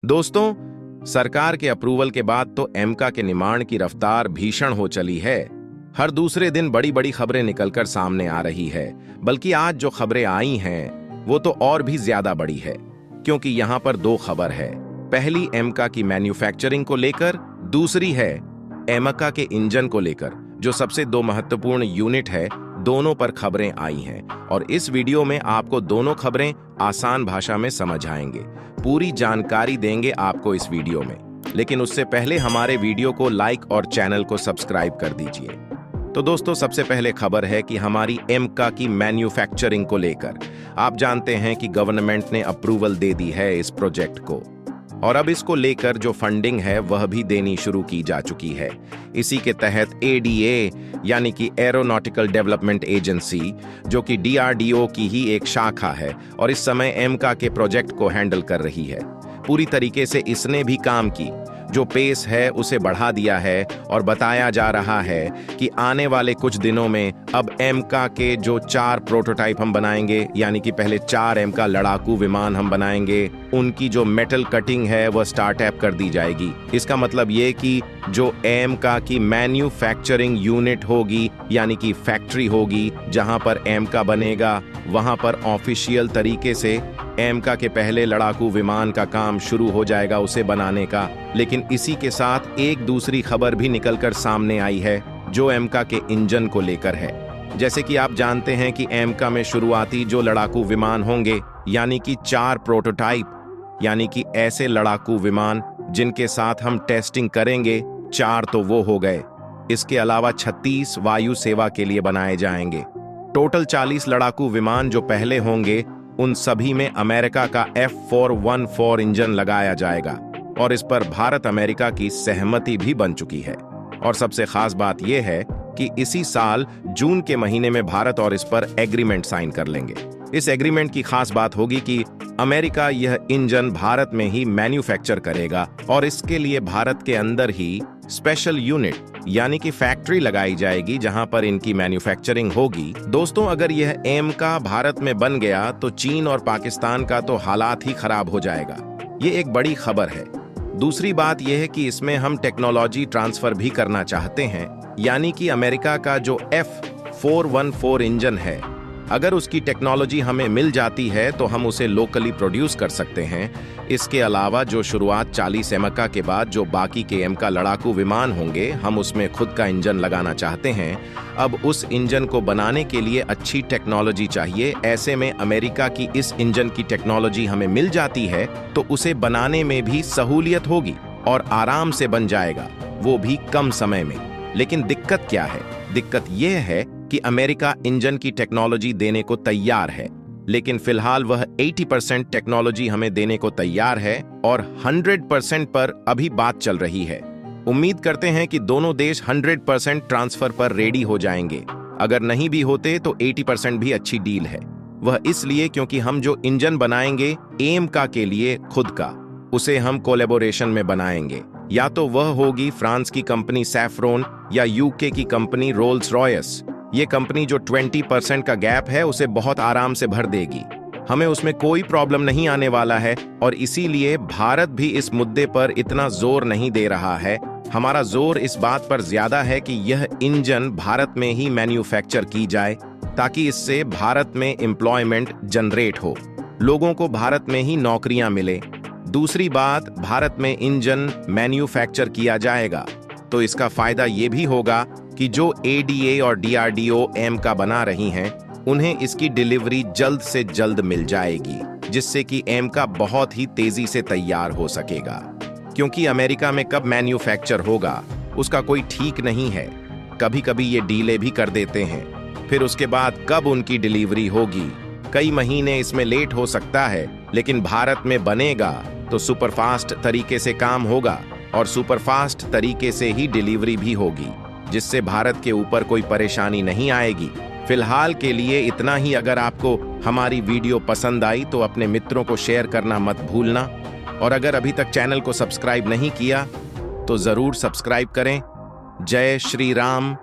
दोस्तों, सरकार के अप्रूवल के बाद तो एमका के निर्माण की रफ्तार भीषण हो चली है। हर दूसरे दिन बड़ी बड़ी खबरें निकलकर सामने आ रही है। बल्कि आज जो खबरें आई हैं वो तो और भी ज्यादा बड़ी है, क्योंकि यहाँ पर दो खबर है। पहली एमका की मैन्युफैक्चरिंग को लेकर, दूसरी है एमका के इंजन को लेकर, जो सबसे दो महत्वपूर्ण यूनिट है। दोनों पर खबरें आई हैं और इस वीडियो में आपको दोनों खबरें आसान भाषा में समझ आएंगे। पूरी जानकारी देंगे आपको इस वीडियो में, लेकिन उससे पहले हमारे वीडियो को लाइक और चैनल को सब्सक्राइब कर दीजिए। तो दोस्तों, सबसे पहले खबर है कि हमारी एमका की मैन्युफैक्चरिंग को लेकर आप जानते हैं कि गवर्नमेंट ने अप्रूवल दे दी है इस प्रोजेक्ट को, और अब इसको लेकर जो फंडिंग है वह भी देनी शुरू की जा चुकी है। इसी के तहत एडीए यानी कि एरोनॉटिकल डेवलपमेंट एजेंसी, जो कि डीआरडीओ की ही एक शाखा है और इस समय एमका के प्रोजेक्ट को हैंडल कर रही है। पूरी तरीके से इसने भी काम की, जो पेस है उसे बढ़ा दिया है और बताया जा रहा है कि आने वाले कुछ दिनों में अब एमका के जो 4 प्रोटोटाइप हम बनाएंगे, यानी कि पहले 4 एमका लड़ाकू विमान हम बनाएंगे, उनकी जो मेटल कटिंग है वह स्टार्टअप कर दी जाएगी। इसका मतलब ये कि जो एमका की मैन्युफैक्चरिंग यूनिट होगी, यानी कि फैक्ट्री होगी जहां पर एमका बनेगा, वहां पर ऑफिशियल तरीके से एमका के पहले लड़ाकू विमान का काम शुरू हो जाएगा उसे बनाने का। लेकिन इसी के साथ एक दूसरी खबर भी निकलकर सामने आई है, जो एमका के इंजन को लेकर है। जैसे कि आप जानते हैं कि एमका में शुरुआती जो लड़ाकू विमान होंगे, यानी कि 4 प्रोटोटाइप, यानी कि ऐसे लड़ाकू विमान जिनके साथ हम टेस्टिंग करेंगे, 4 तो वो हो गए। इसके अलावा 36 वायु सेवा के लिए बनाए जाएंगे। टोटल 40 लड़ाकू विमान जो पहले होंगे, उन सभी में अमेरिका का F414 इंजन लगाया जाएगा और इस पर भारत अमेरिका की सहमति भी बन चुकी है। और सबसे खास बात यह है कि इसी साल जून के महीने में भारत और इस पर एग्रीमेंट साइन कर लेंगे। इस एग्रीमेंट की खास बात होगी कि अमेरिका यह इंजन भारत में ही मैन्युफैक्चर करेगा और इसके लिए भारत के अंदर ही स्पेशल यूनिट यानी कि फैक्ट्री लगाई जाएगी जहां पर इनकी मैन्युफैक्चरिंग होगी। दोस्तों, अगर यह एमका भारत में बन गया तो चीन और पाकिस्तान का तो हालात ही खराब हो जाएगा। ये एक बड़ी खबर है। दूसरी बात यह है कि इसमें हम टेक्नोलॉजी ट्रांसफर भी करना चाहते हैं, यानी कि अमेरिका का जो F414 इंजन है, अगर उसकी टेक्नोलॉजी हमें मिल जाती है तो हम उसे लोकली प्रोड्यूस कर सकते हैं। इसके अलावा जो शुरुआत 40 एमका के बाद जो बाकी के एमका लड़ाकू विमान होंगे, हम उसमें खुद का इंजन लगाना चाहते हैं। अब उस इंजन को बनाने के लिए अच्छी टेक्नोलॉजी चाहिए। ऐसे में अमेरिका की इस इंजन की टेक्नोलॉजी हमें मिल जाती है तो उसे बनाने में भी सहूलियत होगी और आराम से बन जाएगा, वो भी कम समय में। लेकिन दिक्कत क्या है? दिक्कत यह है कि अमेरिका इंजन की टेक्नोलॉजी देने को तैयार है, लेकिन फिलहाल वह 80% टेक्नोलॉजी हमें देने को तैयार है और 100% पर अभी बात चल रही है। उम्मीद करते हैं कि दोनों देश 100% ट्रांसफर पर रेडी हो जाएंगे। अगर नहीं भी होते तो 80% भी अच्छी डील है। वह इसलिए क्योंकि हम जो इंजन बनाएंगे एमका के लिए खुद का, उसे हम कोलैबोरेशन में बनाएंगे। या तो वह होगी फ्रांस की कंपनी सैफ्रॉन या यूके की कंपनी रोल्स रॉयस। ये कंपनी जो 20% का गैप है उसे बहुत आराम से भर देगी। हमें उसमें कोई प्रॉब्लम नहीं आने वाला है और इसीलिए भारत भी इस मुद्दे पर इतना जोर नहीं दे रहा है। हमारा जोर इस बात पर ज्यादा है कि यह इंजन भारत में ही मैन्युफैक्चर की जाए, ताकि इससे भारत में एम्प्लॉयमेंट जनरेट हो, लोगों को भारत में ही नौकरियां मिले। दूसरी बात, भारत में इंजन मैन्युफैक्चर किया जाएगा तो इसका फायदा ये भी होगा कि जो एडीए और डीआरडीओ एमका बना रही हैं, उन्हें इसकी डिलीवरी जल्द से जल्द मिल जाएगी, जिससे कि एमका बहुत ही तेजी से तैयार हो सकेगा। क्योंकि अमेरिका में कब मैन्युफैक्चर होगा उसका कोई ठीक नहीं है। कभी कभी ये डीले भी कर देते हैं, फिर उसके बाद कब उनकी डिलीवरी होगी, कई महीने इसमें लेट हो सकता है। लेकिन भारत में बनेगा तो सुपरफास्ट तरीके से काम होगा और सुपरफास्ट तरीके से ही डिलीवरी भी होगी, जिससे भारत के ऊपर कोई परेशानी नहीं आएगी। फिलहाल के लिए इतना ही। अगर आपको हमारी वीडियो पसंद आई तो अपने मित्रों को शेयर करना मत भूलना, और अगर अभी तक चैनल को सब्सक्राइब नहीं किया तो जरूर सब्सक्राइब करें। जय श्री राम।